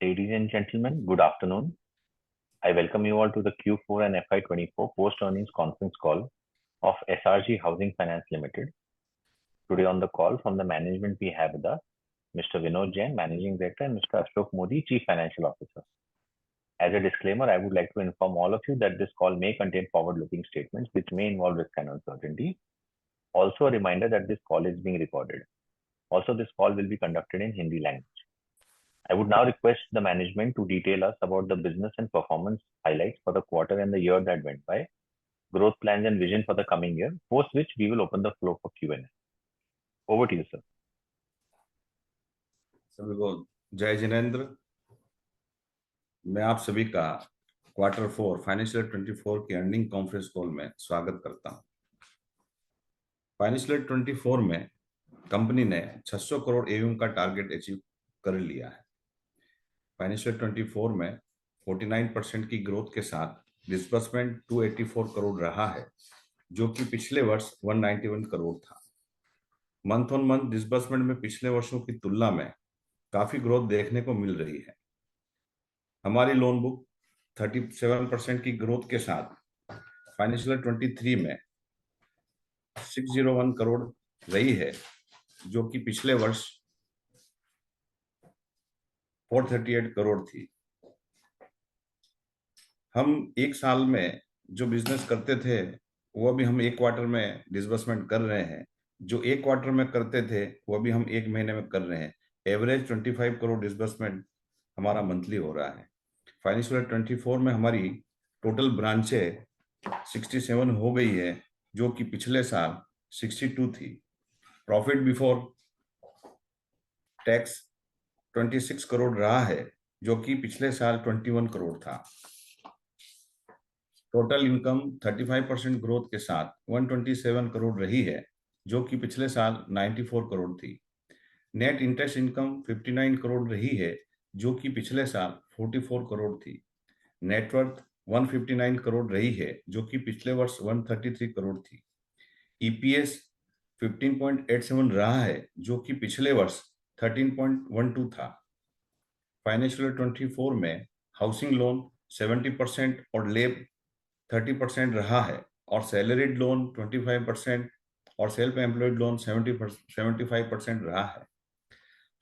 Ladies and gentlemen, good afternoon. I welcome you all to the Q4 and FY24 post-earnings conference call of SRG Housing Finance Limited. Today on the call from the management we have with us Mr. Vinod Jain, Managing Director, and Mr. Ashok Modi, Chief Financial Officer. As a disclaimer, I would like to inform all of you that this call may contain forward-looking statements which may involve risk and uncertainty. Also, a reminder that this call is being recorded. Also, this call will be conducted in Hindi language. I would now request the management to detail us about the business and performance highlights for the quarter and the year that went by, growth plans and vision for the coming year, post which we will open the floor for Q&A. Over to you, sir. सभी को जय जिनेंद्र। मैं आप सभी का Q4 financial 24 के earning conference call में स्वागत करता हूं। फाइनेंशियल 24 में कंपनी ने 600 करोड़ एयूएम का टारगेट अचीव कर लिया है। फाइनेंशियल 24 में 49% की ग्रोथ के साथ डिस्बर्समेंट 284 करोड़ रहा है, जो कि पिछले वर्ष 191 करोड़ था। मंथ ऑन मंथ डिस्बर्समेंट में पिछले वर्षों की तुलना में काफी ग्रोथ देखने को मिल रही है। हमारी लोन बुक 37% की ग्रोथ के साथ फाइनेंशियल 23 में 601 करोड़ रही है, जो कि पिछले वर्ष 438 करोड़ थी। हम एक साल में जो बिजनेस करते थे वो भी हम एक क्वार्टर में डिसबर्समेंट कर रहे हैं। जो एक क्वार्टर में करते थे वो भी हम एक महीने में कर रहे हैं। एवरेज 25 करोड़ डिसबर्समेंट हमारा मंथली हो रहा है। फाइनेंशियल 24 में हमारी टोटल ब्रांचें 67 हो गई है, जो कि पिछले साल 62 थी। प्रॉफिट बिफोर टैक्स 26 करोड़ रहा है, जो कि पिछले साल 21 करोड़ था। टोटल इनकम 35% ग्रोथ के साथ 127 करोड़ रही है, जो कि पिछले साल 94 करोड़ थी। नेट इंटरेस्ट इनकम 59 करोड़ रही है, जो कि पिछले साल 44 करोड़ थी। नेटवर्थ 159 करोड़ रही है, जो कि पिछले वर्ष 133 करोड़ थी। ईपीएस 15.87 रहा है, जो कि पिछले वर्ष 13.12 था। फाइनेंशियल 24 में हाउसिंग लोन 70% और लेब 30% रहा है, और सैलरीड लोन 25% और सेल्फ एम्प्लॉयड लोन 75% रहा है।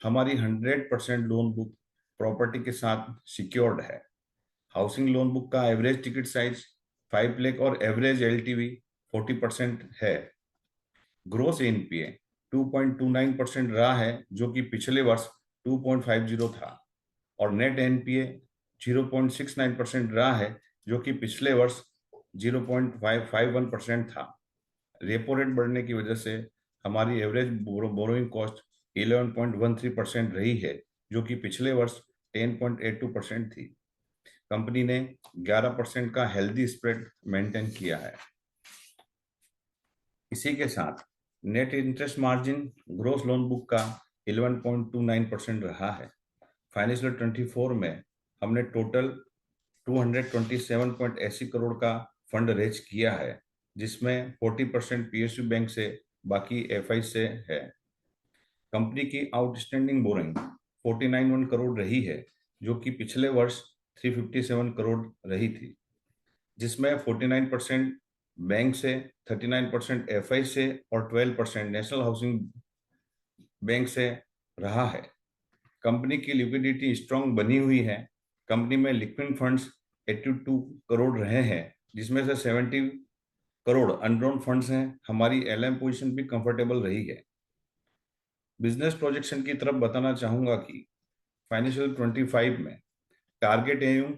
हमारी 100% लोन बुक प्रॉपर्टी के साथ सिक्योर्ड है। हाउसिंग लोन बुक का एवरेज टिकट साइज 5 लाख और एवरेज एलटीवी 40% है। ग्रोस एनपीए 2.29% रहा है, जो कि पिछले वर्ष 2.50 था, और नेट एनपीए 0.69% रहा है, जो कि पिछले वर्ष 0.51% था। रेपो रेट बढ़ने की वजह से हमारी एवरेज बोरोइंग कॉस्ट 11.13% रही है, जो कि पिछले वर्ष 10.82% थी। कंपनी ने 11% का हेल्दी स्प्रेड मेंटेन किया है। इसी के साथ net interest margin gross loan book का 11.29% रहा है। फाइनेंशियल 24 में हमने टोटल 227.80 करोड़ का फंड रेज किया है, जिसमें 40% पीएसयू बैंक से, बाकी एफआई से है। कंपनी की आउटस्टैंडिंग बोरिंग 491 करोड़ रही है, जो कि पिछले वर्ष 357 करोड़ रही थी, जिसमें 49% बैंक से, 39% एफआई से और 12% नेशनल हाउसिंग बैंक से रहा है। कंपनी की लिक्विडिटी स्ट्रांग बनी हुई है। कंपनी में लिक्विड फंड्स 82 करोड़ रहे हैं, जिसमें से 70 करोड़ अनड्रॉन फंड्स हैं। हमारी एलएम पोजीशन भी कंफर्टेबल रही है। बिजनेस प्रोजेक्शन की तरफ बताना चाहूंगा कि फाइनेंशियल 25 में टारगेट एयूम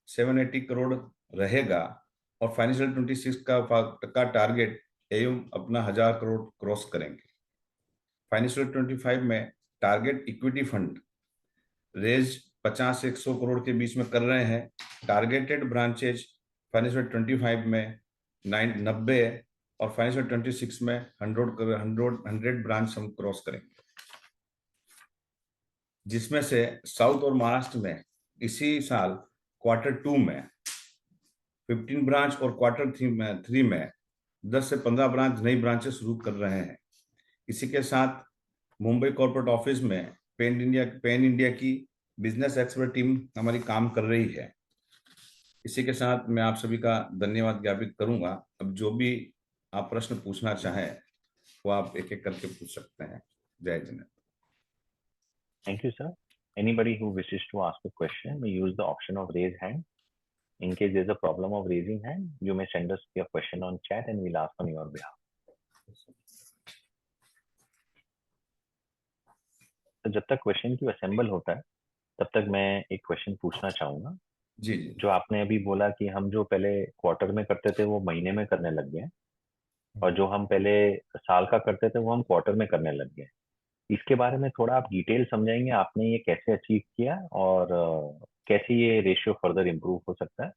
780 करोड़ रहेगा, और फाइनेंशियल 26 का टारगेट एयूम अपना 1000 करोड़ क्रॉस करेंगे। फाइनेंशियल 25 में टारगेट इक्विटी फंड रेज 50 से 100 करोड़ के बीच में कर रहे हैं। टारगेटेड ब्रांचेज फाइनेंशियल 25 में 90 और फाइनेंशियल 26 में 100 ब्रांच हम क्रॉस करेंगे, जिसमें से साउथ और महाराष्ट्र में इसी साल Q2 में 15 ब्रांच और Q3 में 10 से 15 ब्रांच नई ब्रांचेस शुरू कर रहे हैं। इसी के साथ मुंबई कॉर्पोरेट ऑफिस में पेन इंडिया की बिजनेस एक्सपर्ट टीम हमारी काम कर रही है। इसी के साथ मैं आप सभी का धन्यवाद ज्ञापित करूंगा। अब जो भी आप प्रश्न पूछना चाहें वो आप एक एक करके पूछ सकते हैं। जय Jagannath. Thank you, sir. Anybody who wishes to ask a question may use the option of raise hand. In case there's a problem of raising hand, you may send us your question on chat and we'll ask on your behalf. तो जब तक question Q assemble होता है तब तक मैं एक question पूछना चाहूंगा। जी जी। जो आपने अभी बोला कि हम जो पहले क्वार्टर में करते थे वो महीने में करने लग गए हैं, और जो हम पहले साल का करते थे वो हम क्वार्टर में करने लग गए। इसके बारे में थोड़ा आप डिटेल समझाएंगे, आपने ये कैसे अचीव किया और कैसे ये रेशियो फर्दर इम्प्रूव हो सकता है?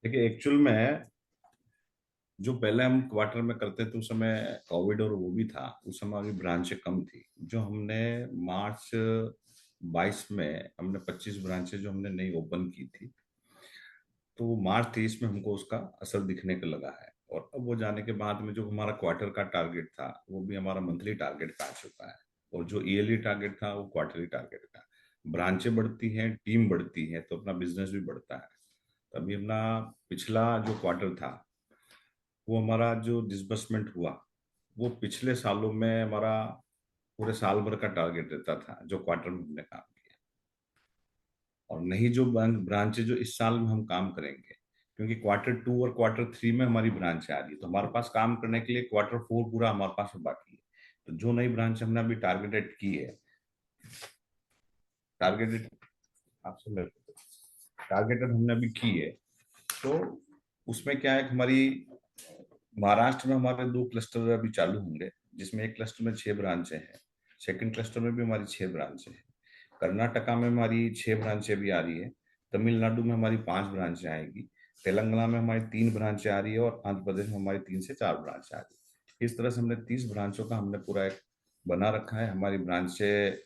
देखिए, एक्चुअल में जो पहले हम क्वार्टर में करते थे उस समय कोविड और वो भी था, उस समय हमारी ब्रांचें कम थी। जो हमने मार्च 22 में हमने 25 ब्रांचें जो हमने नई ओपन की थी, तो मार्च 23 में हमको उसका असर दिखने को लगा है। और अब वो जाने के बाद में जो हमारा क्वार्टर का टारगेट था वो भी हमारा मंथली टारगेट पे आ चुका है, और जो ईयरली टारगेट था वो क्वार्टरली टारगेट का। ब्रांचें बढ़ती हैं, टीम बढ़ती है, तो अपना बिजनेस भी बढ़ता है। तभी अपना पिछला जो क्वार्टर था वो हमारा जो डिसबर्समेंट हुआ वो पिछले सालों में हमारा पूरे साल भर का टारगेट रहता था जो क्वार्टर में हमने काम किया। और नहीं जो ब्रांचें जो इस साल में हम काम करेंगे, क्योंकि क्वार्टर 2 और क्वार्टर 3 में हमारी ब्रांच आ रही है, तो हमारे पास काम करने के लिए क्वार्टर 4 पूरा हमारे पास बाकी है। तो जो नई ब्रांच हमने अभी टारगेटेड की है, टारगेटेड आपसे टारगेटेड हमने अभी की है, तो उसमें क्या है कि हमारी महाराष्ट्र में हमारे 2 क्लस्टर अभी चालू होंगे, जिसमें एक क्लस्टर में 6 ब्रांचें हैं, सेकंड क्लस्टर में भी हमारी 6 ब्रांचें हैं। कर्नाटका में हमारी 6 ब्रांचें भी आ रही है, तमिलनाडु में हमारी 5 ब्रांचें आएगी, तेलंगाना में हमारी 3 ब्रांचें आ रही है, और आंध्र प्रदेश में हमारी 3 से 4 ब्रांचें आ रही है। इस तरह से हमने 30 ब्रांचों का हमने पूरा एक बना रखा है। हमारी ब्रांचें,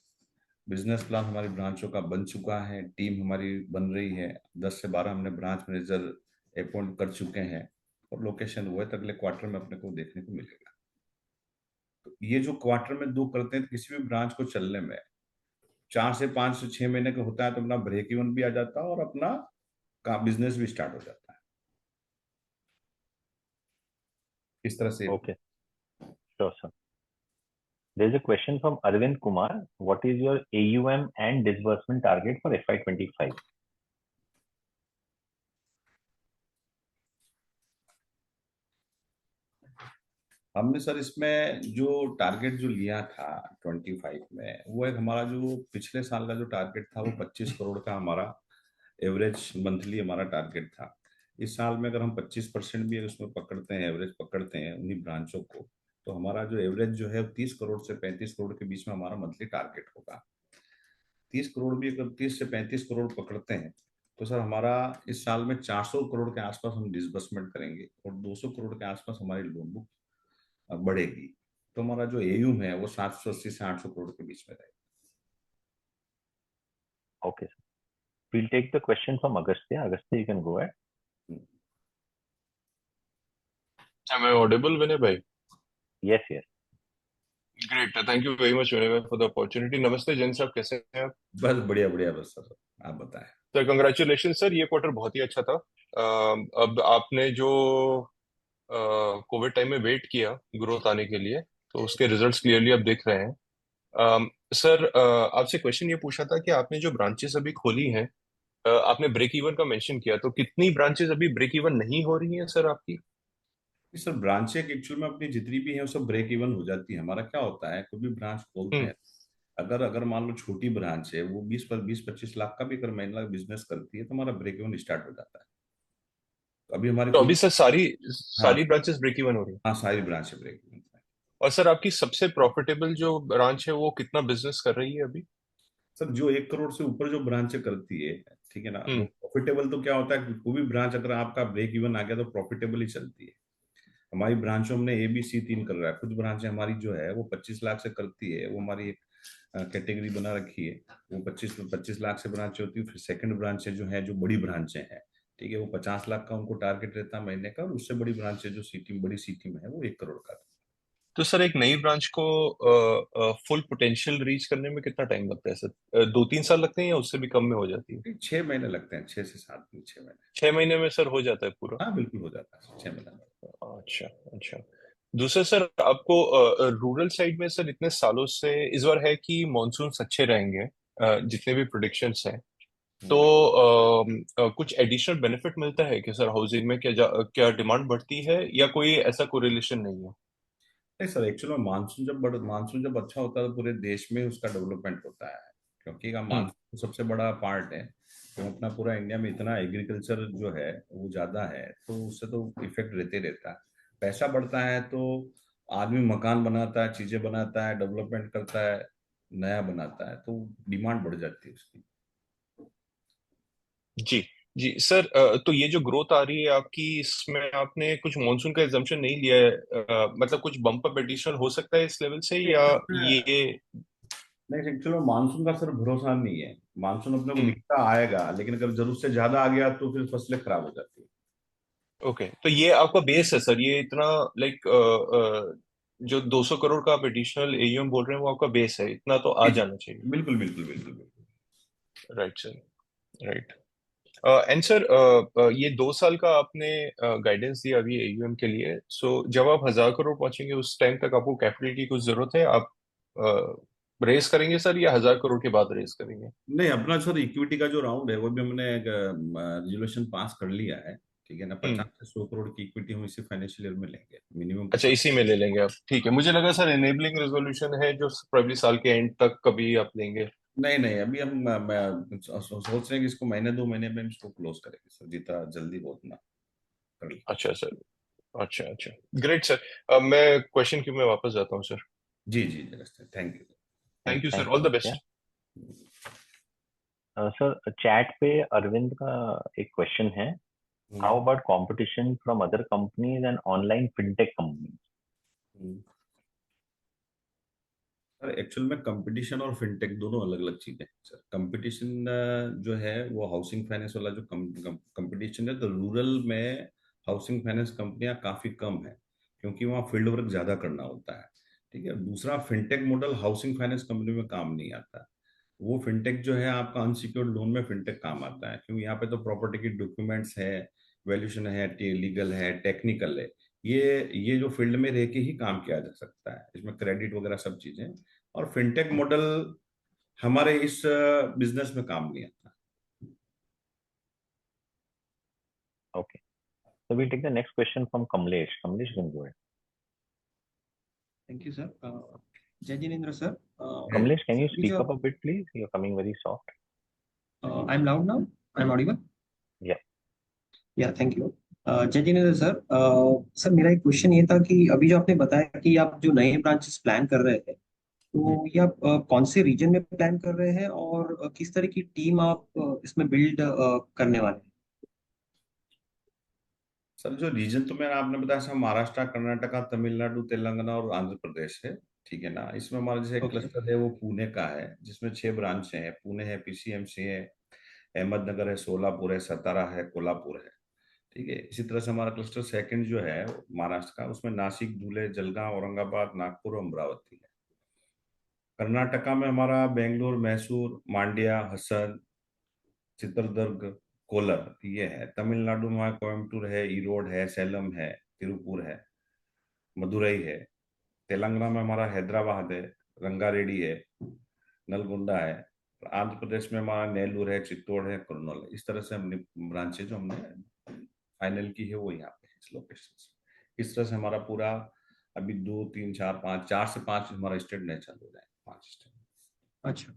बिजनेस प्लान हमारी ब्रांचों का बन चुका है, टीम हमारी बन रही है, 10 से 12 हमने ब्रांच मैनेजर अपॉइंट कर चुके हैं, और लोकेशन वो है तो अगले क्वार्टर में अपने को देखने को मिलेगा। तो ये जो क्वार्टर में 2 करते हैं, तो किसी भी ब्रांच को चलने में 4 से 5 से 6 महीने का होता है, तो अपना ब्रेक इवन भी आ जाता है और अपना का बिजनेस भी स्टार्ट हो जाता है। इस तरह से। Okay, sure, sir. There's a question from Arvind Kumar. What is your AUM and disbursement target for FY25? हमने सर इसमें जो टारगेट जो लिया था 25 में, वो एक हमारा जो पिछले साल का जो टारगेट था वो 25 करोड़ का हमारा एवरेज मंथली हमारा टारगेट था। इस साल में अगर हम 25% भी उसमें पकड़ते हैं, एवरेज पकड़ते हैं उन्हीं ब्रांचों को, तो हमारा जो एवरेज जो है 30 करोड़ से 35 करोड़ के बीच में हमारा मंथली टारगेट होगा। 30 करोड़ भी अगर 30 से 35 करोड़ पकड़ते हैं, तो सर हमारा इस साल में 400 करोड़ के आसपास हम डिसबर्समेंट करेंगे, और 200 करोड़ के आसपास हमारी लोन बुक बढ़ेगी। तो हमारा जो एयूम है वो 780 से 800 करोड़ के बीच में रहेगा। Okay, sir. We'll take the question from Agastya. Agastya, you can go ahead. Am I audible, Vinay bhai? Yes, yes. Great. Thank you very much, Vinay bhai, for the opportunity. नमस्ते जैन साहब, कैसे हैं आप? बस बढ़िया बढ़िया, बस सर आप बताएं। सर कंग्रेचुलेशन सर, ये क्वार्टर बहुत ही अच्छा था। अब आपने जो कोविड टाइम में वेट किया ग्रोथ आने के लिए, तो उसके रिजल्ट्स क्लियरली अब दिख रहे हैं। सर आपसे क्वेश्चन ये पूछा था कि आपने जो ब्रांचेस अभी खोली हैं, आपने ब्रेक इवन का मेंशन किया, तो कितनी ब्रांचेस अभी ब्रेक इवन नहीं हो रही हैं सर आपकी? सर ब्रांचें एक्चुअल में अपनी जितनी भी हैं वो सब ब्रेक इवन हो जाती है। हमारा क्या होता है, कोई भी ब्रांच खोलते हम्म। हैं, अगर अगर मान लो छोटी ब्रांच है, वो 20-25 लाख का भी अगर महीना बिजनेस करती है, तो हमारा ब्रेक इवन स्टार्ट हो जाता है। तो अभी हमारी तो कोई, अभी सर सारी हाँ सारी ब्रांचेस ब्रेक इवन हो रही हैं? हाँ, सारी ब्रांचें ब्रेक इवन है। और सर आपकी सबसे प्रॉफिटेबल जो ब्रांच है वो कितना बिजनेस कर रही है अभी? सर जो 1 करोड़ से ऊपर जो ब्रांचें करती है, ठीक है ना, वो हम्म। प्रॉफिटेबल तो क्या होता है कि कोई भी ब्रांच अगर आपका ब्रेक इवन आ गया तो प्रॉफिटेबल ही चलती है। हमारी ब्रांचों में ABC 3 कर रहा है। कुछ ब्रांचें हमारी जो है वो 25 लाख से करती है, वो हमारी एक कैटेगरी बना रखी है। वो 25 लाख से ब्रांचें होती है। फिर सेकंड ब्रांचें जो है, जो बड़ी ब्रांचें हैं, ठीक है, वो 50 लाख का उनको टारगेट रहता है महीने का, और उससे बड़ी ब्रांचें जो सिटी बड़ी सिटी में है वो 1 करोड़ का। तो सर एक नई ब्रांच को फुल पोटेंशियल रीच करने में कितना टाइम लगता है सर? 2-3 साल लगते हैं या उससे भी कम में हो जाती है? 6 महीने लगते हैं, 6 से 7 दिन, 6 महीने। 6 महीने में सर हो जाता है पूरा? हाँ बिल्कुल हो जाता है, 6 महीने में। अच्छा अच्छा। दूसरा सर, आपको रूरल साइड में सर इतने सालों से इस बार है कि मॉनसून अच्छे रहेंगे, जितने भी प्रोडिक्शंस हैं, तो हम्म। कुछ एडिशनल बेनिफिट मिलता है कि सर हाउसिंग में क्या डिमांड बढ़ती है या कोई ऐसा कोरिलेशन नहीं है? नहीं सर, एक्चुअली मानसून जब अच्छा होता है तो पूरे देश में उसका डेवलपमेंट होता है, क्योंकि का हम्म। मानसून सबसे बड़ा पार्ट है। तो अपना पूरा इंडिया में इतना एग्रीकल्चर जो है वो ज्यादा है, तो उससे तो इफेक्ट रहते रहता है। पैसा बढ़ता है तो आदमी मकान बनाता है, चीजें बनाता है, डेवलपमेंट करता है, नया बनाता है, तो डिमांड बढ़ जाती है उसकी। जी जी सर, तो ये जो ग्रोथ आ रही है आपकी, इसमें आपने कुछ मॉनसून का एजम्पशन नहीं लिया है? मतलब कुछ बम्प अप एडिशनल हो सकता है इस लेवल से, या इसमें ये? नहीं, एक्चुअली मानसून का सर भरोसा नहीं है। मानसून अपने को हम्म। दिखता आएगा, लेकिन अगर जरूरत से ज्यादा आ गया तो फिर फसलें खराब हो जाती है। ओके, तो ये आपका बेस है सर, ये इतना लाइक जो 200 करोड़ का आप एडिशनल एयूएम बोल रहे हैं वो आपका बेस है, इतना तो आ जी जी, जाना चाहिए। बिल्कुल बिल्कुल बिल्कुल बिल्कुल। Right sir, right. And sir, ये 2 साल का आपने गाइडेंस दिया अभी एयूएम के लिए, सो जब आप 1,000 करोड़ पहुंचेंगे उस टाइम तक आपको कैपिटल की कुछ जरूरत है? आप रेस करेंगे सर या 1,000 करोड़ के बाद रेस करेंगे? नहीं, अपना सर इक्विटी का जो राउंड है वो भी हमने एक रेजोल्यूशन पास कर लिया है। ठीक है ना, हम्म। 50 से 100 करोड़ की इक्विटी हम इसी फाइनेंशियल ईयर में लेंगे, मिनिमम अच्छा, 50। इसी में ले लेंगे आप? ठीक है, मुझे लगा सर एनेबलिंग रेजोल्यूशन है जो प्रॉब्ली साल के एंड तक कभी आप लेंगे। नहीं नहीं, अभी हम सोच रहे हैं कि इसको महीने 2 महीने में हम इसको क्लोज करेंगे सर, जितना जल्दी हो उतना कर लेंगे। अच्छा सर, अच्छा अच्छा, ग्रेट सर। मैं क्वेश्चन क्यू में वापस जाता हूँ सर। जी जी जी, thank you. Thank you sir, thanks all the Agastya. Best. Sir chat पे अरविंद का एक क्वेश्चन है। Hmm, how about competition from other companies and online fintech companies? Hmm. Sir actual में कंपटीशन और फिनटेक दोनों अलग अलग चीजें हैं सर। कंपटीशन जो है वो हाउसिंग फाइनेंस वाला जो कंपटीशन है, तो रूरल में हाउसिंग फाइनेंस कंपनियां काफी कम है, क्योंकि वहाँ फील्ड वर्क ज्यादा करना होता है। ठीक है, दूसरा fintech model housing finance company में काम नहीं आता। वो फिनटेक जो है आपका अनसिक्योर्ड लोन में फिनटेक काम आता है, क्योंकि यहाँ पे तो प्रॉपर्टी की डॉक्यूमेंट्स है, वैल्यूएशन है, लीगल है, टेक्निकल है। ये जो फील्ड में रह के ही काम किया जा सकता है, इसमें क्रेडिट वगैरह सब चीजें। और फिनटेक मॉडल हमारे इस बिजनेस में काम नहीं आता। Okay. So we'll take the next question from Kamlesh. Kamlesh, you can go ahead. Thank you sir. जय जिनेन्द्र सर। Kamlesh, can you अभी speak जो up a bit, please? You're coming very soft. I am loud now, I am audible. Yeah. या thank you. जय जिनेन्द्र sir. Sir मेरा एक question ये था कि अभी जो आपने बताया कि आप जो नए ब्रांचेस प्लान कर रहे थे, तो ये आप कौन से रीजन में प्लान कर रहे हैं और किस तरह की टीम आप इसमें बिल्ड करने वाले हैं? सर जो रीजन तो मैंने आपने बताया सर, महाराष्ट्र, कर्नाटका, तमिलनाडु, तेलंगाना और आंध्र प्रदेश है। ठीक है ना, इसमें हमारा जैसे ओके। क्लस्टर है वो पुणे का है, जिसमें 6 ब्रांच हैं। पुणे है, पीसीएमसी है, अहमदनगर है, सोलापुर है, सतारा है, कोल्हापुर है। ठीक है, इसी तरह से हमारा क्लस्टर सेकंड जो है महाराष्ट्र का, उसमें नासिक, धुले, जलगांव, औरंगाबाद, नागपुर और अमरावती है। कर्नाटका में हमारा बेंगलुरु, मैसूर, मांड्या, हसन, चित्रदुर्ग, कोलर ये है। तमिलनाडु में हमारा कोयम्बटूर है, ईरोड है, सैलम है, तिरुपुर है, मदुरई है। तेलंगाना में हमारा हैदराबाद है, रंगारेड्डी है, नलगोंडा है। आंध्र प्रदेश में हमारा नेल्लूर है, चित्तौड़ है, कुर्नूल है। इस तरह से हमने ब्रांचेज जो हमने फाइनल की है वो यहाँ पे है, इस लोकेशन। इस तरह से हमारा पूरा अभी 2 3 4 5, 4 से 5 हमारा स्टेट नहीं चालू हो जाए, 5 स्टेट। अच्छा।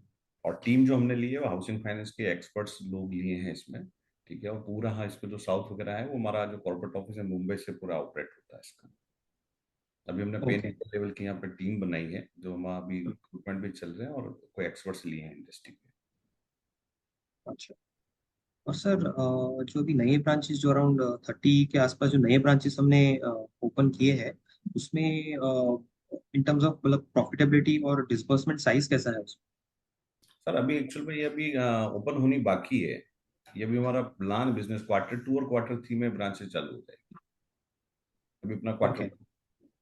और टीम जो हमने ली है वो हाउसिंग फाइनेंस के एक्सपर्ट्स लोग लिए हैं इसमें। ठीक है, और पूरा हाँ, इस पे जो साउथ वगैरह है वो हमारा जो कॉर्पोरेट ऑफिस है मुंबई से पूरा ऑपरेट होता है इसका। अभी हमने पेन ओके। लेवल की यहाँ पे टीम बनाई है, जो हमारा अभी रिक्रूटमेंट भी चल रहे हैं, और कोई एक्सपर्ट्स लिए हैं इंडस्ट्री के। अच्छा। और सर जो अभी नए ब्रांचेस जो अराउंड 30 के आसपास जो नए ब्रांचेस हमने ओपन किए हैं, उसमें इन टर्म्स ऑफ मतलब प्रॉफिटेबिलिटी और डिस्बर्समेंट साइज कैसा है उसमें? सर अभी एक्चुअल में ये अभी ओपन होनी बाकी है। ये भी हमारा प्लान बिजनेस Q2 और Q3 में ब्रांचेस चालू हो जाएगी। अभी अपना क्वार्टर। ओके।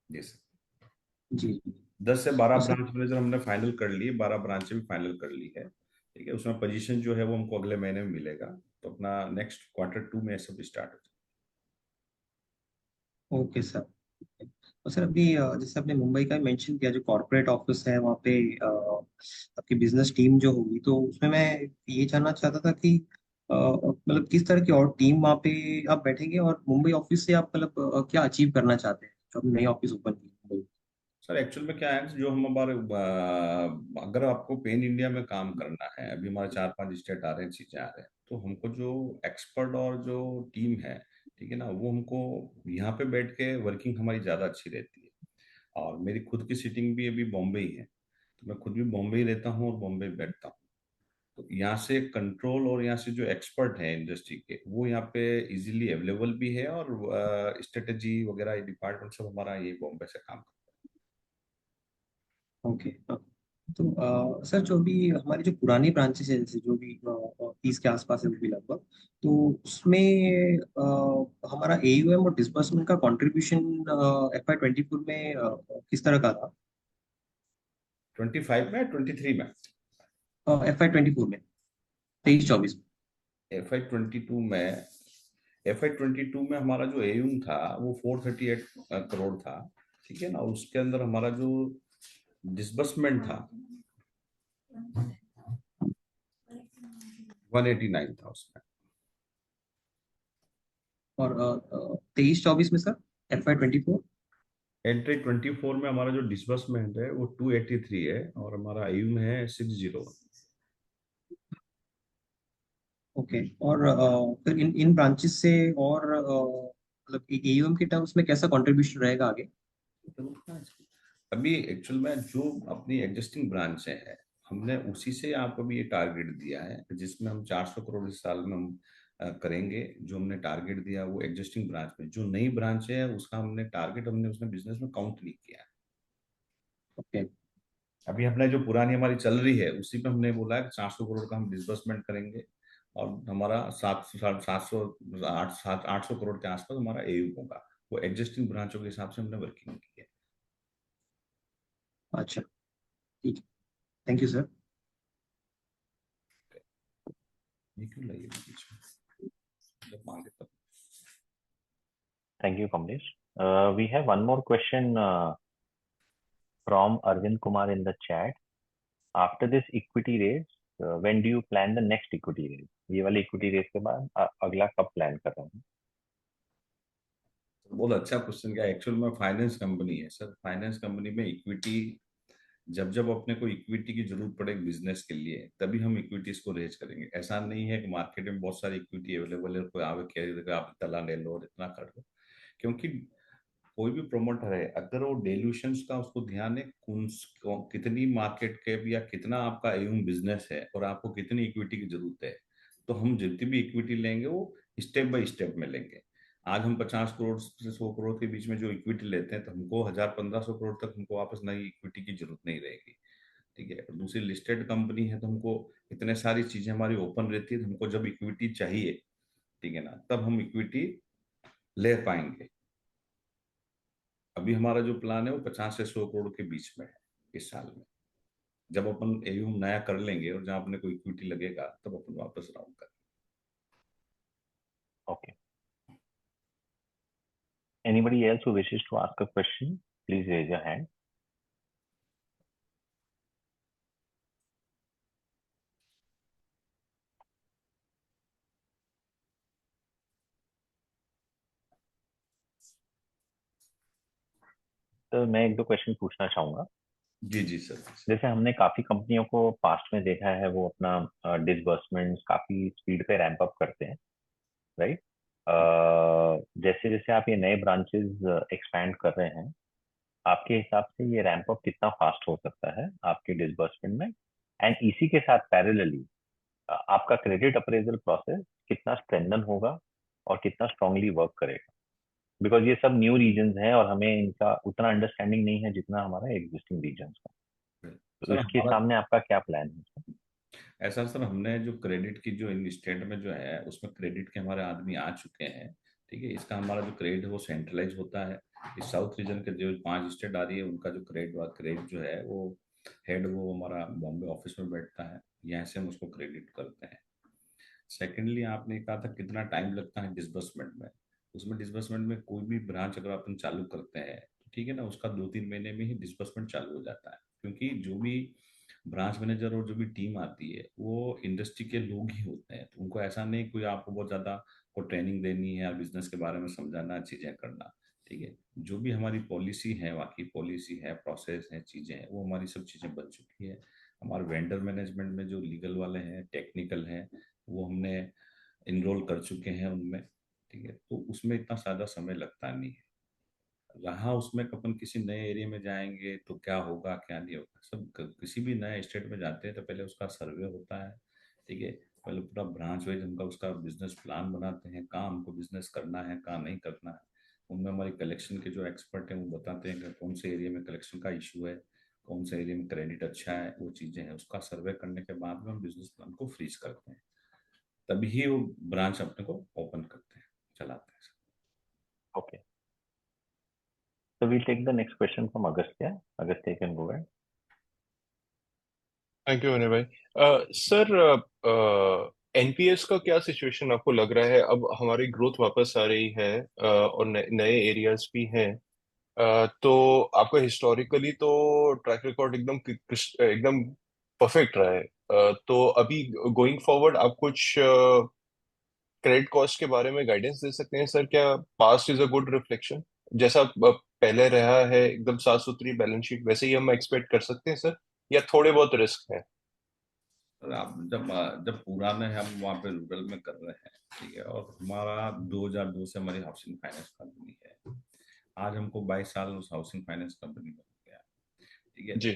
जी सर। जी जी। 10 से 12 और सर, ब्रांच मैनेजर हमने फाइनल कर लिए, 12 ब्रांचें भी फाइनल कर ली है। ठीक है, उसमें पोजीशन जो है वो हमको अगले महीने में मिलेगा, तो अपना नेक्स्ट Q2 में सब स्टार्ट हो जाए। Okay sir. और सर अभी जैसे आपने मुंबई का मेंशन किया, जो कॉर्पोरेट ऑफिस है वहाँ पे आपकी बिजनेस टीम जो होगी, तो उसमें मैं ये जानना चाहता था कि मतलब किस तरह की और टीम वहाँ पे आप बैठेंगे, और मुंबई ऑफिस से आप मतलब क्या अचीव करना चाहते हैं जो आपने नई ऑफिस ओपन की मुंबई। सर एक्चुअल में क्या है, जो हम हमारे अगर आपको पेन इंडिया में काम करना है, अभी हमारे 4-5 स्टेट आ रहे हैं, चीजें आ रहे हैं, तो हमको जो एक्सपर्ट और जो टीम है, ठीक है ना, वो हमको यहाँ पे बैठ के वर्किंग हमारी ज़्यादा अच्छी रहती है। और मेरी खुद की सिटिंग भी अभी बॉम्बे ही है, तो मैं खुद भी बॉम्बे ही रहता हूँ और बॉम्बे ही बैठता हूँ। तो यहाँ से कंट्रोल और यहाँ से जो एक्सपर्ट है इंडस्ट्री के, वो यहाँ पे इजीली अवेलेबल भी है, और स्ट्रेटेजी वगैरह डिपार्टमेंट सब हमारा ये बॉम्बे से काम करता ओके। तो सर जो भी हमारी जो पुरानी ब्रांचेस है, जैसे जो भी 30 के आसपास है वो भी लगभग, तो उसमें हमारा एयूएम और डिसबर्समेंट का कंट्रीब्यूशन FY 24 में किस तरह का था? है। 25 में, 23 में? FY 24 में, 23-24 में। FY 22 में हमारा जो एयूम था वो 438 करोड़ था। ठीक है ना, उसके अंदर हमारा जो डिसबर्समेंट था 189 था उसमें। और 23-24 में सर, FY 24। एंट्री 24 में हमारा जो डिसबर्समेंट है वो 283 है, और हमारा एयूम है 60। ओके। और फिर इन इन ब्रांचेस से और मतलब एयूएम के टर्म्स में कैसा कंट्रीब्यूशन रहेगा आगे? अभी एक्चुअल में जो अपनी एग्जिस्टिंग ब्रांच है, हमने उसी से आपको भी ये टारगेट दिया है, जिसमें हम 400 करोड़ इस साल में हम करेंगे। जो हमने टारगेट दिया वो एग्जिस्टिंग ब्रांच में, जो नई ब्रांच है उसका हमने टारगेट हमने उसमें बिजनेस में काउंट नहीं किया है। ओके। अभी हमने जो पुरानी हमारी चल रही है उसी पे हमने बोला है कि 400 करोड़ का हम डिसबर्समेंट करेंगे, और हमारा 800 करोड़ के आसपास हमारा एयू होगा। वो एग्जिस्टिंग ब्रांचों के हिसाब से हमने वर्किंग की है। अच्छा, ठीक है। Thank you sir. ये क्यों लगी बीच में, जब मांगे तब। Thank you, Kamlesh. We have one more question from Arvind Kumar in the chat. After this equity raise, when do you plan the next equity raise? ये वाले equity raise के बाद अगला कब plan कर रहे हैं? बहुत अच्छा क्वेश्चन किया। एक्चुअल में फाइनेंस कंपनी है सर, फाइनेंस कंपनी में इक्विटी, जब जब अपने को इक्विटी की जरूरत पड़े बिजनेस के लिए, तभी हम इक्विटीज को रेज करेंगे। ऐसा नहीं है कि मार्केट में बहुत सारी इक्विटी अवेलेबल है, कोई आवे कह देगा आप इतना ले लो और इतना कर लो। क्योंकि कोई भी प्रोमोटर है, अगर वो डेल्यूशंस का उसको ध्यान है, कितनी मार्केट कैप या कितना आपका एयूम बिजनेस है और आपको कितनी इक्विटी की जरूरत है, तो हम जितनी भी इक्विटी लेंगे वो स्टेप बाय स्टेप में लेंगे। आज हम 50 करोड़ से 100 करोड़ के बीच में जो इक्विटी लेते हैं, तो हमको 1000-1500 करोड़ तक हमको वापस नई इक्विटी की जरूरत नहीं रहेगी। ठीक है, और दूसरी लिस्टेड कंपनी है, तो हमको इतने सारी चीजें हमारी ओपन रहती है, तो हमको जब इक्विटी चाहिए, ठीक है ना, तब हम इक्विटी ले पाएंगे। अभी हमारा जो प्लान है वो 50 से 100 करोड़ के बीच में है इस साल में। जब अपन एयूम नया कर लेंगे और जहां अपने को इक्विटी लगेगा, तब अपन वापस राउंड करेंगे। Okay. Anybody else who wishes to ask a question, please raise your hand. तो मैं एक दो क्वेश्चन पूछना चाहूंगा। जी जी सर। जैसे हमने काफी कंपनियों को पास्ट में देखा है, वो अपना डिसबर्समेंट्स काफी स्पीड पे रैंप अप करते हैं, राइट? जैसे जैसे आप ये नए ब्रांचेस एक्सपैंड कर रहे हैं, आपके हिसाब से ये रैंप अप कितना फास्ट हो सकता है आपके डिसबर्समेंट में? एंड इसी के साथ पैरेलली आपका क्रेडिट अप्रेजल प्रोसेस कितना स्ट्रेंथन होगा और कितना स्ट्रांगली वर्क करेगा? बिकॉज ये सब न्यू रीजन्स हैं और हमें इनका उतना अंडरस्टैंडिंग नहीं है जितना हमारा एग्जिस्टिंग रीजन्स का। तो सर इसके हमारा सामने आपका क्या प्लान है? ऐसा, सर हमने जो क्रेडिट की जो इन स्टेट में जो है उसमें क्रेडिट के हमारे आदमी आ चुके हैं। ठीक है, इसका हमारा जो क्रेडिट है वो सेंट्रलाइज होता है। इस साउथ रीजन के जो 5 स्टेट आ रही है उनका जो क्रेडिट जो है वो हेड वो हमारा बॉम्बे ऑफिस में बैठता है, यहाँ से हम उसको क्रेडिट करते हैं। सेकेंडली आपने कहा था कितना टाइम लगता है डिसबर्समेंट में। उसमें डिसबर्समेंट में कोई भी ब्रांच अगर अपन चालू करते हैं तो ठीक है ना, उसका 2-3 महीने में ही डिसबर्समेंट चालू हो जाता है, क्योंकि जो भी ब्रांच मैनेजर और जो भी टीम आती है वो इंडस्ट्री के लोग ही होते हैं, तो उनको ऐसा नहीं कोई आपको बहुत ज्यादा को ट्रेनिंग देनी है या बिजनेस के बारे में समझाना, चीजें करना। ठीक है, जो भी हमारी पॉलिसी है, बाकी पॉलिसी है, प्रोसेस है, चीजें हैं, वो हमारी सब चीजें बन चुकी है। हमारे वेंडर मैनेजमेंट में जो लीगल वाले हैं, टेक्निकल हैं, वो हमने इनरोल कर चुके हैं उनमें। ठीक है, तो उसमें इतना ज्यादा समय लगता नहीं है। रहा उसमें अपन किसी नए एरिया में जाएंगे तो क्या होगा क्या नहीं होगा, किसी भी नए स्टेट में जाते हैं तो पहले उसका सर्वे होता है। ठीक है, पहले पूरा ब्रांच वाइज हमका उसका बिजनेस प्लान बनाते हैं, कहाँ हमको बिजनेस करना है कहाँ नहीं करना है। उनमें हमारी कलेक्शन के जो एक्सपर्ट हैं वो बताते हैं कि कौन से एरिया में कलेक्शन का इशू है, कौन से एरिया में क्रेडिट अच्छा है, वो चीज़ें हैं। उसका सर्वे करने के बाद में हम बिजनेस प्लान को फ्रीज करते हैं, तभी वो ब्रांच अपने को ओपन करते हैं, चलाते हैं। Okay. So we'll take the next question from Agastya. Agastya, you can go ahead. Thank you Anil भाई। सर, एनपीएस का क्या सिचुएशन आपको लग रहा है? अब हमारी ग्रोथ वापस आ रही है, और नए एरियाज भी हैं। तो आपका हिस्टोरिकली तो ट्रैक रिकॉर्ड एकदम परफेक्ट रहा है। तो अभी गोइंग फॉरवर्ड आप कुछ क्रेडिट कॉस्ट के बारे में गाइडेंस दे सकते हैं सर? क्या past is a good reflection, जैसा पहले रहा है एकदम साफ सुथरी बैलेंस शीट, वैसे ही हम एक्सपेक्ट कर सकते हैं सर, या थोड़े बहुत रिस्क है? आप जब जब पुराने हम वहाँ पे रूरल में कर रहे हैं, ठीक है, और हमारा 2002 से हमारी हाउसिंग फाइनेंस कंपनी है। आज हमको 22 साल उस हाउसिंग फाइनेंस कंपनी में हो गया। ठीक है, जी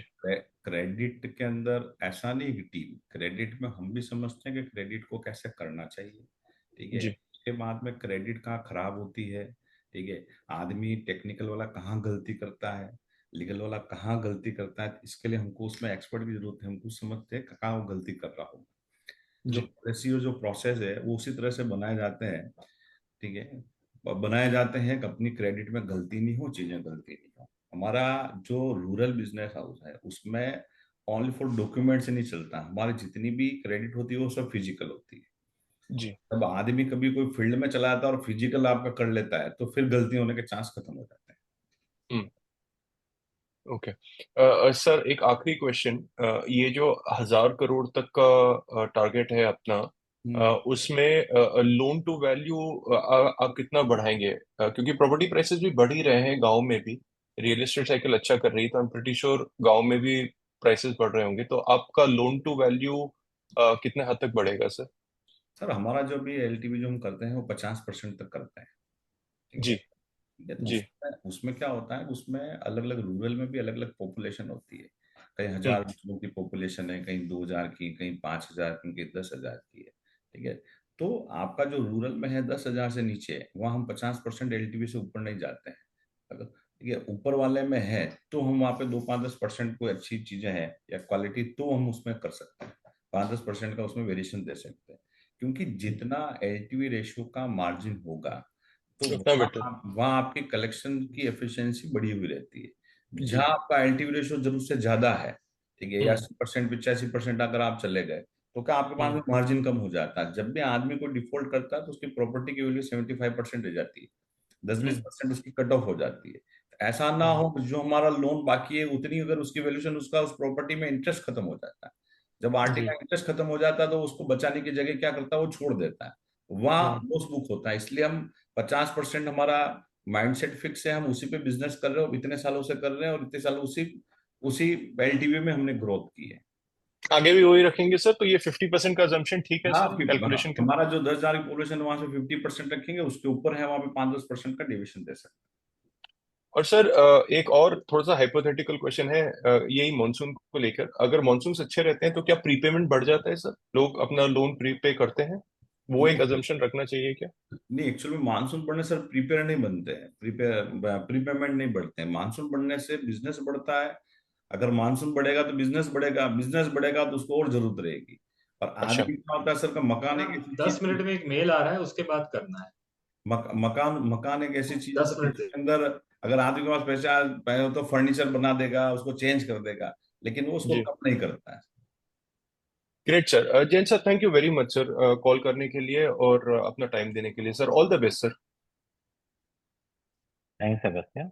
क्रेडिट के अंदर ऐसा नहीं कि टीम क्रेडिट में हम भी समझते हैं कि क्रेडिट को कैसे करना चाहिए। ठीक है, जी उसके बाद में क्रेडिट कहाँ खराब होती है। ठीक है, आदमी टेक्निकल वाला कहाँ गलती करता है, लीगल वाला कहाँ गलती करता है, इसके लिए हमको उसमें एक्सपर्ट की जरूरत है, हमको समझते हैं कहाँ वो गलती कर रहा होगा। जो जी पॉलिसी और जो प्रोसेस है वो उसी तरह से बनाए जाते हैं। ठीक है, बनाए जाते हैं कि अपनी क्रेडिट में गलती नहीं हो, चीजें गलती नहीं हो। हमारा जो रूरल बिजनेस हाउस है उसमें ओनली फॉर डॉक्यूमेंट से नहीं चलता, हमारी जितनी भी क्रेडिट होती है वो सब फिजिकल होती है। जी जब आदमी कभी कोई फील्ड में चला जाता है और फिजिकल आपका कर लेता है तो फिर गलती होने के चांस खत्म हो जाते हैं। हम्म ओके। सर, एक आखिरी क्वेश्चन। ये जो 1,000 करोड़ तक का टारगेट है अपना, हम्म। उसमें लोन टू वैल्यू आप कितना बढ़ाएंगे? क्योंकि प्रॉपर्टी प्राइसेस भी बढ़ ही रहे हैं, गांव में भी रियल एस्टेट साइकिल अच्छा कर रही है, तो आई एम प्रीटी श्योर गांव में भी प्राइसेस बढ़ रहे होंगे। तो आपका लोन टू वैल्यू कितने हद तक बढ़ेगा सर? सर हमारा जो भी एलटीवी जो हम करते हैं वो 50% तक करते हैं। ठीक है। जी ठीक है, तो जी। उसमें उसमें क्या होता है, उसमें अलग अलग रूरल में भी अलग अलग पॉपुलेशन होती है। कहीं हम्म 1,000 लोगों की पॉपुलेशन है, कहीं 2,000 की, कहीं 5,000 की, कहीं 10,000 की है। ठीक है, तो आपका जो रूरल में है 10,000 से नीचे है, वहाँ हम 50% एलटीवी से ऊपर नहीं जाते हैं। अगर ठीक है ऊपर वाले में है तो हम वहाँ पे 2-5-10% कोई अच्छी चीजें हैं या क्वालिटी तो हम उसमें कर सकते हैं, 5-10% का उसमें वेरिएशन दे सकते हैं। क्योंकि जितना एलटीवी रेशियो का मार्जिन होगा तो उतना बेटर। वहाँ आपकी कलेक्शन की एफिशिएंसी बढ़ी हुई रहती है। जी। जहाँ आपका एलटीवी रेशियो जरूर से ज्यादा है, ठीक है, या हम्म 80% 85% अगर आप चले गए तो क्या आपके पास हम्म में मार्जिन कम हो जाता है। जब भी आदमी को डिफॉल्ट करता है तो उसकी प्रॉपर्टी की वैल्यू 75% रह जाती है, 10-20% उसकी कट ऑफ हो जाती है। ऐसा ना हम्म हो कि जो हमारा लोन बाकी है उतनी अगर उसकी वैल्यूशन उसका उस प्रॉपर्टी में इंटरेस्ट खत्म हो जाता है। जब आरटी जी। का इंटरेस्ट खत्म हो जाता है तो उसको बचाने की जगह क्या करता है, वो छोड़ देता है, वहां हम्म लॉस बुक होता है। इसलिए हम 50% हमारा माइंडसेट फिक्स है, हम उसी पे बिजनेस कर रहे हो, इतने सालों से कर रहे हैं और इतने सालों उसी उसी एलटीवी में हमने ग्रोथ की है। आगे भी वही रखेंगे सर? तो ये 50% का अजम्पशन ठीक है हाँ, सर कैलकुलेशन के? हमारा जो 10,000 की पॉपुलेशन वहां से 50% रखेंगे, उसके ऊपर है वहां पे 5-10% का डिविशन दे सकते और सर, एक और थोड़ा सा हाइपोथेटिकल क्वेश्चन है, यही मॉनसून को लेकर। अगर मॉनसून अच्छे रहते हैं तो क्या प्रीपेमेंट बढ़ जाता है सर? लोग अपना लोन प्रीपे करते हैं? वो एक हैं। अजम्पशन रखना चाहिए क्या? नहीं, एक्चुअली मानसून बढ़ने से प्रीपेयर नहीं बनते हैं, प्रीपेमेंट नहीं बढ़ते हैं। मानसून बढ़ने से बिजनेस बढ़ता है। अगर मानसून बढ़ेगा तो बिजनेस बढ़ेगा, बिजनेस बढ़ेगा तो उसको और जरूरत रहेगी। और अच्छा। आदमी क्या होता है सर का, मकान भैया एक ऐसी 10 मिनट चीज, में एक मेल आ रहा है, उसके बाद करना है। मकान मकान एक ऐसी चीज है 10 सर मिनट दे। जिसके अंदर अगर आदमी के पास पैसा पहले तो फर्नीचर बना देगा, उसको चेंज कर देगा, लेकिन वो उसको जी। कम नहीं करता है। Great sir. Jain sir, thank you very much sir, call करने के लिए और अपना टाइम देने के लिए sir. All the best sir. Thanks, Agastya.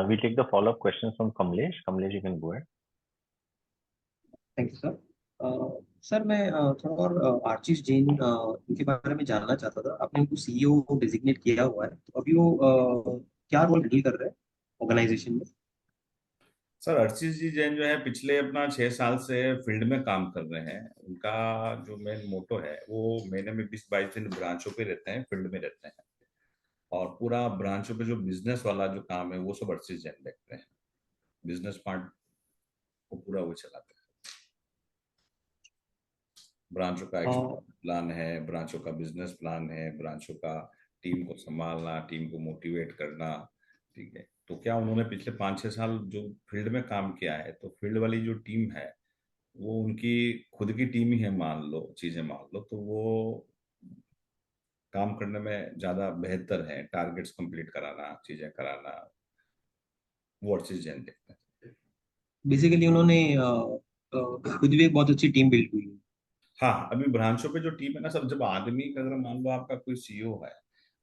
We take the follow-up questions from Kamlesh. Kamlesh, you can go ahead. Thank you sir. Sir मैं थोड़ा और आशीष जैन इनके बारे में जानना चाहता था। आपने उनको सीईओ डिजिग्नेट किया हुआ है, तो अभी वो क्या रोल हैंडल कर रहे हैं ऑर्गेनाइजेशन में? सर अर्चित जी जैन जो है पिछले अपना 6 साल से फील्ड में काम कर रहे हैं। उनका जो मेन मोटो है वो महीने में 20-22 दिन ब्रांचों पे रहते हैं, फील्ड में रहते हैं, और पूरा ब्रांचों पे जो बिजनेस वाला जो काम है वो सब अर्चित जैन देखते हैं। बिजनेस पार्ट को पूरा वो चलाते हैं। ब्रांचों का प्लान है, ब्रांचों का बिजनेस प्लान है, ब्रांचों का टीम को संभालना, टीम को मोटिवेट करना। ठीक है, तो क्या उन्होंने पिछले 5-6 साल जो फील्ड में काम किया है, तो फील्ड वाली जो टीम है वो उनकी खुद की टीम ही है, मान लो चीजें मान लो, तो वो काम करने में ज्यादा बेहतर है। टारगेट्स कंप्लीट कराना, चीजें कराना, वो और चीज जैन देखते हैं। बेसिकली उन्होंने खुद भी एक बहुत अच्छी टीम बिल्ड हुई है। हाँ, अभी ब्रांचों पे जो टीम है ना सर, जब आदमी का अगर मान लो आपका कोई सीईओ है,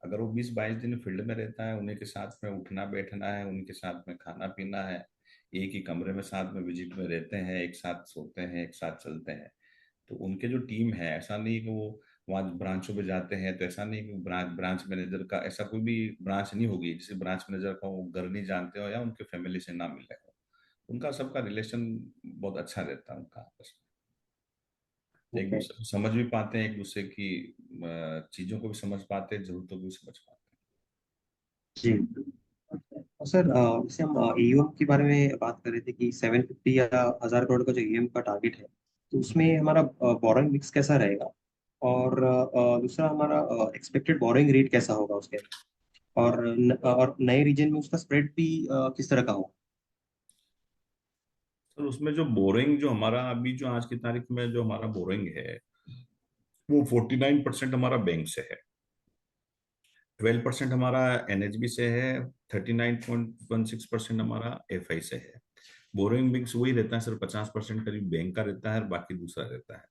अगर वो 20-22 दिन फील्ड में रहता है, उन्हीं के साथ में उठना बैठना है, उनके साथ में खाना पीना है, एक ही कमरे में साथ में विजिट में रहते हैं, एक साथ सोते हैं, एक साथ चलते हैं, तो उनके जो टीम है, ऐसा नहीं कि वो वहाँ ब्रांचों पे जाते हैं, तो ऐसा नहीं कि ब्रांच मैनेजर का ऐसा कोई भी ब्रांच नहीं होगी जिसे ब्रांच मैनेजर का वो घर नहीं जानते हो या उनके फैमिली से ना मिले हो। उनका सबका रिलेशन बहुत अच्छा रहता है उनका आपस में। एक ओके। दूसरे को समझ भी पाते हैं, एक दूसरे की चीजों को भी समझ पाते हैं, जरूरतों को भी समझ पाते जी। और सर जैसे हम एयूएम के बारे में बात कर रहे थे कि 750 या 1000 करोड़ का जो एयूएम का टारगेट है, तो उसमें हमारा बोरोइंग मिक्स कैसा रहेगा? और दूसरा हमारा एक्सपेक्टेड बोरोइंग रेट कैसा होगा उसके? और नए रीजन में उसका स्प्रेड भी किस तरह का होगा? हैं। तो उसमें जो बोरिंग जो हमारा अभी जो आज की तारीख में जो हमारा बोरिंग है वो 49% हमारा बैंक से है, 12% हमारा एनएचबी से है, 39.16% हमारा एफआई से है। बोरोइंग मिक्स वही रहता है सर, 50% करीब बैंक का रहता है और बाकी दूसरा रहता है।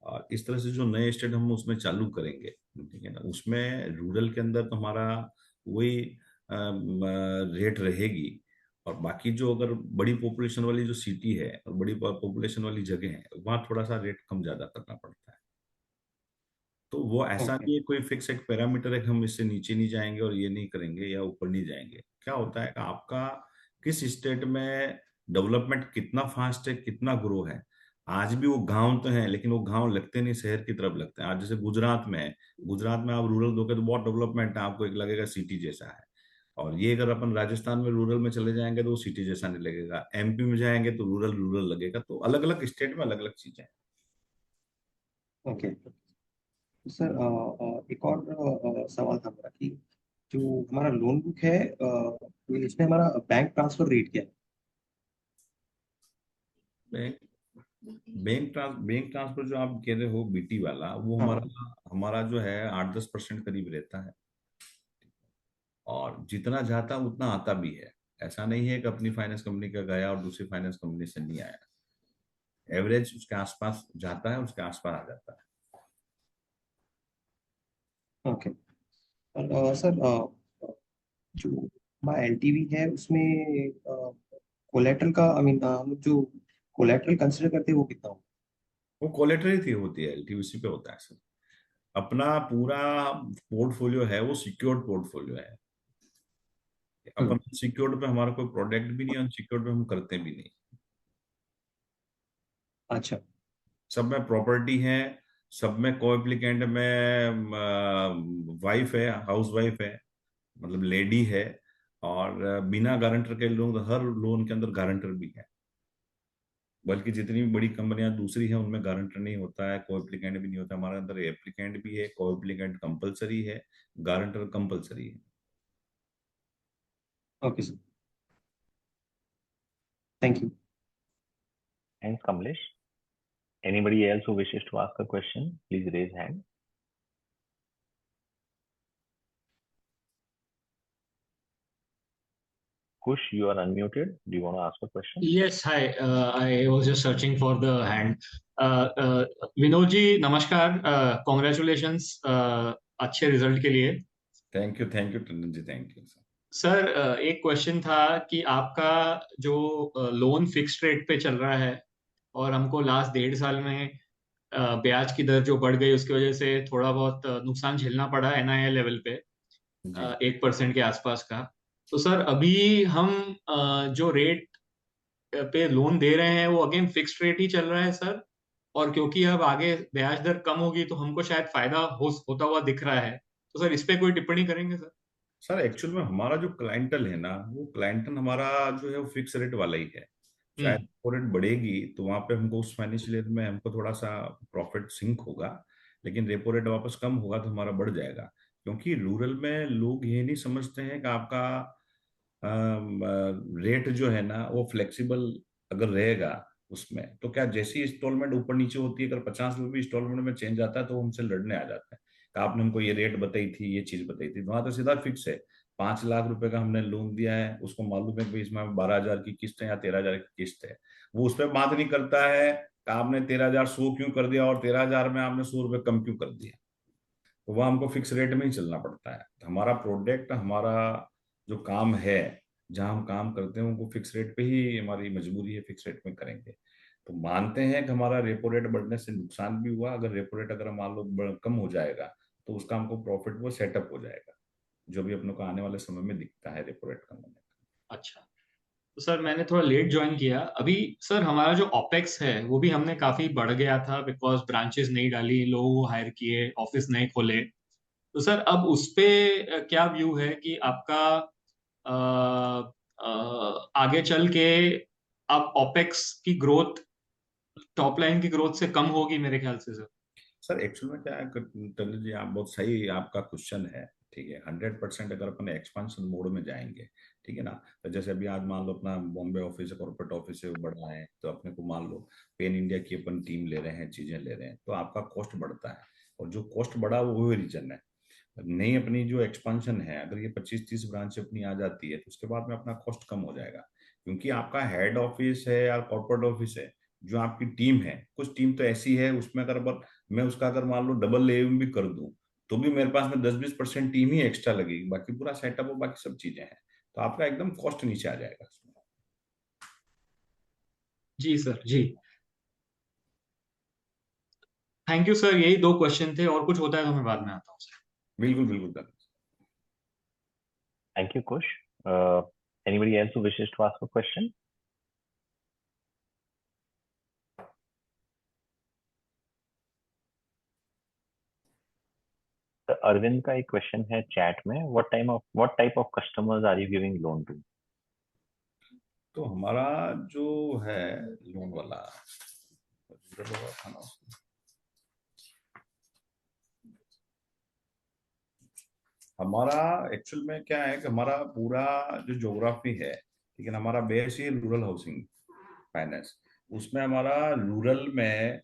और इस तरह से जो नए स्टेट हम उसमें चालू करेंगे, ठीक है ना, उसमें रूरल के अंदर तो हमारा वही रेट रहेगी, और बाकी जो अगर बड़ी पॉपुलेशन वाली जो सिटी है और बड़ी पॉपुलेशन वाली जगह है वहाँ थोड़ा सा रेट कम ज्यादा करना पड़ता है। तो वो ऐसा ओके। नहीं है कोई फिक्स एक पैरामीटर है कि हम इससे नीचे नहीं जाएंगे और ये नहीं करेंगे या ऊपर नहीं जाएंगे। क्या होता है कि आपका किस स्टेट में डेवलपमेंट कितना फास्ट है, कितना ग्रो है। आज भी वो गांव तो है लेकिन वो गांव लगते नहीं, शहर की तरफ लगते हैं। आज जैसे गुजरात में है, गुजरात में आप रूरल दोगे तो बहुत डेवलपमेंट है, आपको एक लगेगा सिटी जैसा है। और ये अगर अपन राजस्थान में रूरल में चले जाएंगे तो वो सिटी जैसा नहीं लगेगा, एमपी में जाएंगे तो रूरल रूरल लगेगा। तो अलग अलग स्टेट में अलग अलग चीजें हैं। ओके सर, एक और सवाल था मेरा कि जो हमारा लोन बुक है, इसमें हमारा बैंक ट्रांसफर रेट क्या है? बैंक बैंक ट्रांसफर जो आप कह रहे हो बीटी वाला, वो हाँ। हमारा हमारा जो है 8-10% करीब रहता है, और जितना जाता है उतना आता भी है। ऐसा नहीं है कि अपनी फाइनेंस कंपनी का गया और दूसरी फाइनेंस कंपनी से नहीं आया। एवरेज उसके आसपास जाता है, उसके आसपास आ जाता है। ओके। और सर जो हमारा एलटीवी है उसमें कोलेटरल का, आई मीन हम लोग जो कोलेटरल कंसिडर करते हैं वो कितना होगा? वो कोलेटरी थी होती है, एलटीवीसी पे होता है सर। अपना पूरा पोर्टफोलियो है वो सिक्योर्ड पोर्टफोलियो है। हम्म। अपन सिक्योर्ड पे हमारा कोई प्रोडक्ट भी नहीं, अनसिक्योर्ड पे हम करते भी नहीं। अच्छा। सब में प्रॉपर्टी है, सब में को एप्लीकेंट में वाइफ है, हाउस वाइफ है, मतलब लेडी है। और बिना गारंटर के लोन, हर लोन के अंदर गारंटर भी है। बल्कि जितनी भी बड़ी कंपनियां दूसरी हैं उनमें गारंटर नहीं होता है, को एप्लीकेंट भी नहीं होता। हमारे अंदर एप्लीकेंट भी है, को एप्लीकेंट कंपलसरी है, गारंटर कंपलसरी है। Okay sir, thank you. Thanks, Kamlesh. Anybody else who wishes to ask a question, please raise hand. Kush, you are unmuted. Do you want to ask a question? Yes, hi. I was just searching for the hand. Vinod ji नमस्कार. Congratulations अच्छे result के लिए. Thank you Tandon ji, thank you sir. Sir एक question था कि आपका जो loan fixed rate पे चल रहा है और हमको लास्ट 1.5 साल में ब्याज की दर जो बढ़ गई उसकी वजह से थोड़ा बहुत नुकसान झेलना पड़ा NII लेवल पे जी 1% के आसपास का. तो सर अभी हम जो रेट पे लोन दे रहे हैं वो अगेन फिक्स्ड रेट ही चल रहा है सर. और क्योंकि अब आगे ब्याज दर कम होगी तो हमको शायद फायदा होता हुआ दिख रहा है. तो सर इस पे कोई टिप्पणी करेंगे सर? सर, एक्चुअल में हमारा जो क्लाइंटल है ना, वो क्लाइंटल हमारा जो है वो फिक्स रेट वाला ही है. शायद वो रेट बढ़ेगी तो वहां पे हमको उस फाइनेंशियल ईयर में हमको थोड़ा सा प्रॉफिट सिंक होगा, लेकिन रेपो रेट वापस कम होगा तो हमारा बढ़ जाएगा. क्योंकि रूरल में लोग ये नहीं समझते हैं कि आपका रेट जो है ना वो फ्लेक्सिबल अगर रहेगा उसमें, तो क्या जैसी इंस्टॉलमेंट ऊपर नीचे होती है, अगर 50 रुपये भी इंस्टॉलमेंट में चेंज आता है तो वो हमसे लड़ने आ जाता है कि आपने हमको ये रेट बताई थी, ये चीज बताई थी. वहां तो सीधा फिक्स है. 5 लाख रुपए का हमने लोन दिया है, उसको मालूम है कि भाई इसमें 12,000 की किस्त है या 13,000 की किस्त है. वो उस पर बात नहीं करता है कि आपने 13,100 क्यों कर दिया और 13,000 में आपने 100 रुपये कम क्यों कर दिया. तो वह हमको फिक्स रेट में ही चलना पड़ता है. तो हमारा प्रोडक्ट, हमारा जो काम है, जहाँ हम काम करते हैं उनको फिक्स रेट पे ही हमारी मजबूरी है, फिक्स रेट में करेंगे. तो मानते हैं कि हमारा रेपो रेट बढ़ने से नुकसान भी हुआ. अगर रेपो रेट अगर मान लो कम हो जाएगा तो उसका हमको प्रॉफिट वो सेटअप हो जाएगा, जो भी अपनों को आने वाले समय में दिखता है रेपो रेट कम होने का. अच्छा. तो सर मैंने थोड़ा लेट ज्वाइन किया अभी. सर हमारा जो OPEX है वो भी हमने काफी बढ़ गया था बिकॉज ब्रांचेस नहीं डाली, लोगों को हायर किए, ऑफिस नहीं खोले. तो सर अब उस पे क्या व्यू है कि आपका आगे चल के अब OPEX की ग्रोथ टॉप लाइन की ग्रोथ से कम होगी मेरे ख्याल से सर. सर एक्चुअल में क्या है टंडन जी, आप बहुत सही आपका क्वेश्चन है. ठीक है, 100% अगर अपन एक्सपांशन मोड में जाएंगे, ठीक है ना, तो जैसे अभी आज मान लो अपना बॉम्बे ऑफिस है, कॉर्पोरेट ऑफिस है, वो बढ़ा है, तो अपने को मान लो पेन इंडिया की अपन टीम ले रहे हैं, चीजें ले रहे हैं, तो आपका कॉस्ट बढ़ता है. और जो कॉस्ट बढ़ा वो रीजन है. नई अपनी जो एक्सपांशन है, अगर ये 25-30 ब्रांच अपनी आ जाती है तो उसके बाद में अपना कॉस्ट कम हो जाएगा. क्योंकि आपका हेड ऑफिस है या कॉर्पोरेट ऑफिस है, जो आपकी टीम है, कुछ टीम तो ऐसी है उसमें अगर मैं उसका अगर मान लो डबल एम भी कर दूं तो भी मेरे पास में 10-20% टीम ही एक्स्ट्रा लगेगी, बाकी पूरा सेटअप और बाकी सब चीजें हैं, तो आपका एकदम कॉस्ट नीचे आ जाएगा उसमें. जी सर जी. Thank you sir. यही 2 क्वेश्चन थे, और कुछ होता है तो मैं बाद में आता हूँ सर. बिल्कुल बिल्कुल कर. Thank you, Kush. Anybody else who wishes to ask a question? तो अरविंद का एक क्वेश्चन है चैट में. what type of customers are you giving loan to? तो हमारा जो है लोन वाला था ना, हमारा एक्चुअल में क्या है कि हमारा पूरा जो ज्योग्राफी है, ठीक है ना, हमारा बेस ही रूरल हाउसिंग फाइनेंस. उसमें हमारा रूरल में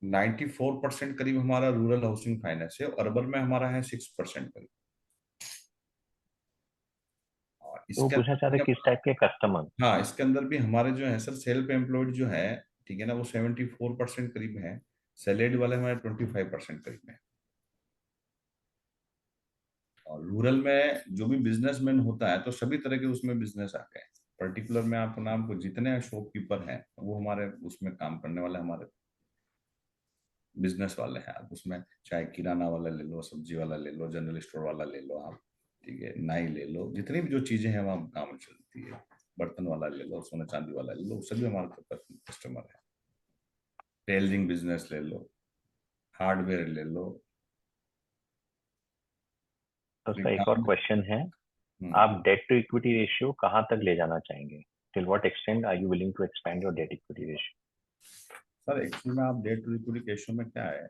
94% करीब हमारा रूरल हाउसिंग फाइनेंस है, और अर्बन में हमारा है 6% करीब. और तो वो पूछना चाहते किस टाइप के कस्टमर. हाँ, इसके अंदर भी हमारे जो है सर सेल्फ एम्प्लॉयड जो है, ठीक है ना, वो 74% करीब है. सैलरीड वाले हमारे 25% करीब है. और रूरल में जो भी बिजनेसमैन होता है तो सभी तरह के उसमें बिजनेस आते हैं. पर्टिकुलर में आपको नाम को जितने शॉपकीपर हैं वो हमारे उसमें काम करने वाले हमारे बिजनेस वाले हैं. आप उसमें चाहे किराना वाला ले लो, सब्जी वाला ले लो, जनरल स्टोर वाला ले लो आप, ठीक है, नाई ले लो, जितनी भी जो चीजें हैं वहाँ काम चलती है. बर्तन वाला ले लो, सोना चांदी वाला ले लो, सभी हमारे कस्टमर है. टेलरिंग बिजनेस ले लो, हार्डवेयर ले लो. तो उसका एक और क्वेश्चन है, आप डेट टू इक्विटी रेशियो कहाँ तक ले जाना चाहेंगे? Till what extent are you willing to expand your debt equity ratio? Sir actual में आप डेट टू इक्विटी रेशियो में क्या है,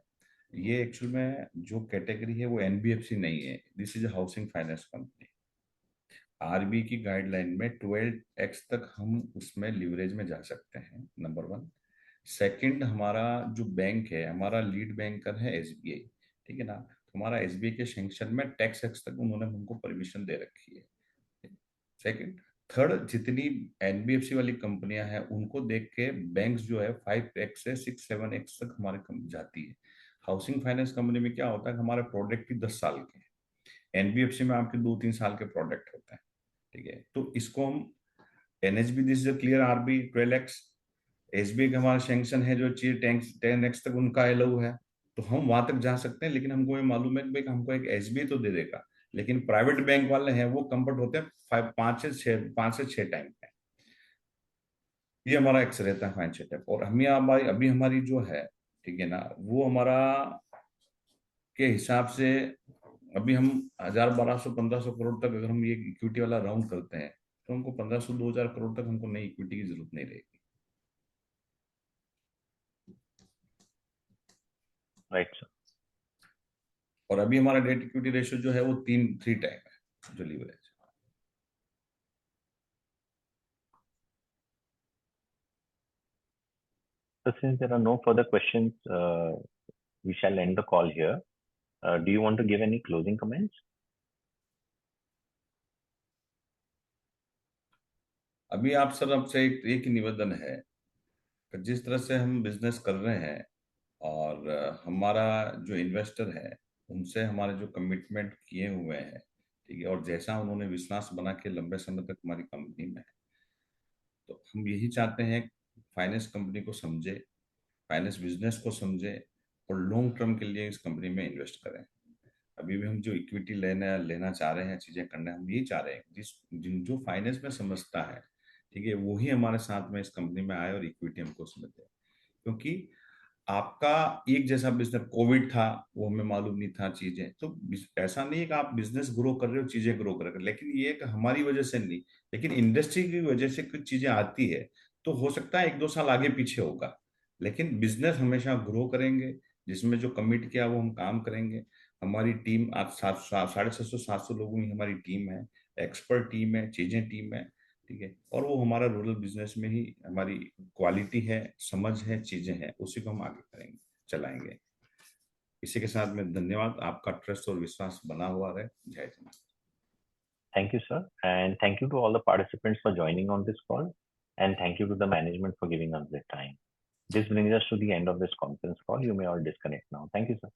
ये एक्चुअल में जो कैटेगरी है वो NBFC नहीं है, this is housing finance company. RBI की गाइडलाइन में 12x तक हम उसमें लिवरेज में जा सकते हैं, नंबर 1. सेकंड, हमारा जो बैंक है, हमारा लीड बैंकर है SBI, ठीक है ना, तो हमारा SBI के सैंक्शन में 10x तक उन्होंने हमको परमिशन दे रखी है. सेकंड, थर्ड, जितनी एनबीएफसी वाली कंपनियां हैं उनको देख के बैंक्स जो है 5x से 6-7x तक हमारे जाती है। हाउसिंग फाइनेंस कंपनी में क्या होता है कि हमारे प्रोडक्ट ही 10 साल के हैं, एनबीएफसी में आपके 2-3 साल के प्रोडक्ट होते हैं। ठीक है, तो इसको हम NHB, this is clear, RB 12x, SBI का हमारा सैंक्शन है जो चीज 10x तक उनका अलाउ है, तो हम वहां तक जा सकते हैं। लेकिन हमको ये मालूम है कि भाई हमको एक एसबीआई तो दे देगा, लेकिन प्राइवेट बैंक वाले हैं वो कंफर्ट होते हैं 5 से 6 टाइम पे। ये हमारा एक्स रहता है फाइनेंशियल सेटअप। और हम हमारी अभी हमारी जो है, ठीक है ना, वो हमारा के हिसाब से अभी हम 1,000, 1,200, 1,500 करोड़ तक अगर हम ये इक्विटी वाला राउंड करते हैं तो हमको 1,500, 2,000 करोड़ तक हमको नई इक्विटी की जरूरत नहीं रहेगी। Right sir. और अभी हमारा डेट इक्विटी रेशियो जो है वो 3 टाइम है जो leverage. So since there are no further questions, we shall end the call here. Do you want to give any closing comments? अभी आप सर आपसे एक ही निवेदन है कि जिस तरह से हम बिजनेस कर रहे हैं और हमारा जो इन्वेस्टर है उनसे हमारे जो कमिटमेंट किए हुए हैं, ठीक है, और जैसा उन्होंने विश्वास बना के लंबे समय तक हमारी कंपनी में है, तो हम यही चाहते हैं फाइनेंस कंपनी को समझे, फाइनेंस बिजनेस को समझे और लॉन्ग टर्म के लिए इस कंपनी में इन्वेस्ट करें। अभी भी हम जो इक्विटी लेना चाह रहे हैं, चीजें करना, हम यही चाह रहे हैं जो फाइनेंस में समझता है, ठीक है, वो ही हमारे साथ में इस कंपनी में आए और इक्विटी हमको समझे। क्योंकि आपका एक जैसा बिजनेस, कोविड था वो हमें मालूम नहीं था चीजें, तो ऐसा नहीं है कि आप बिजनेस ग्रो कर रहे हो, चीजें ग्रो कर रहे हो, लेकिन ये कि हमारी वजह से नहीं, लेकिन इंडस्ट्री की वजह से कुछ चीजें आती है तो हो सकता है 1-2 साल आगे पीछे होगा, लेकिन बिजनेस हमेशा ग्रो करेंगे। जिसमें जो कमिट किया वो हम काम करेंगे। हमारी टीम आज 750-700 लोगों की हमारी टीम है, एक्सपर्ट टीम है, चीजें टीम है, ठीक है, और वो हमारा रूरल बिजनेस में ही हमारी क्वालिटी है, समझ है, चीजें हैं, उसी को हम आगे करेंगे, चलाएंगे। इसी के साथ में धन्यवाद, आपका ट्रस्ट और विश्वास बना हुआ रहे। जय Jagannath. Thank you, sir. And thank you to all the participants for joining on this call. And thank you to the management for giving us their time. This brings us to the end of this conference call. You may all disconnect now. Thank you, sir.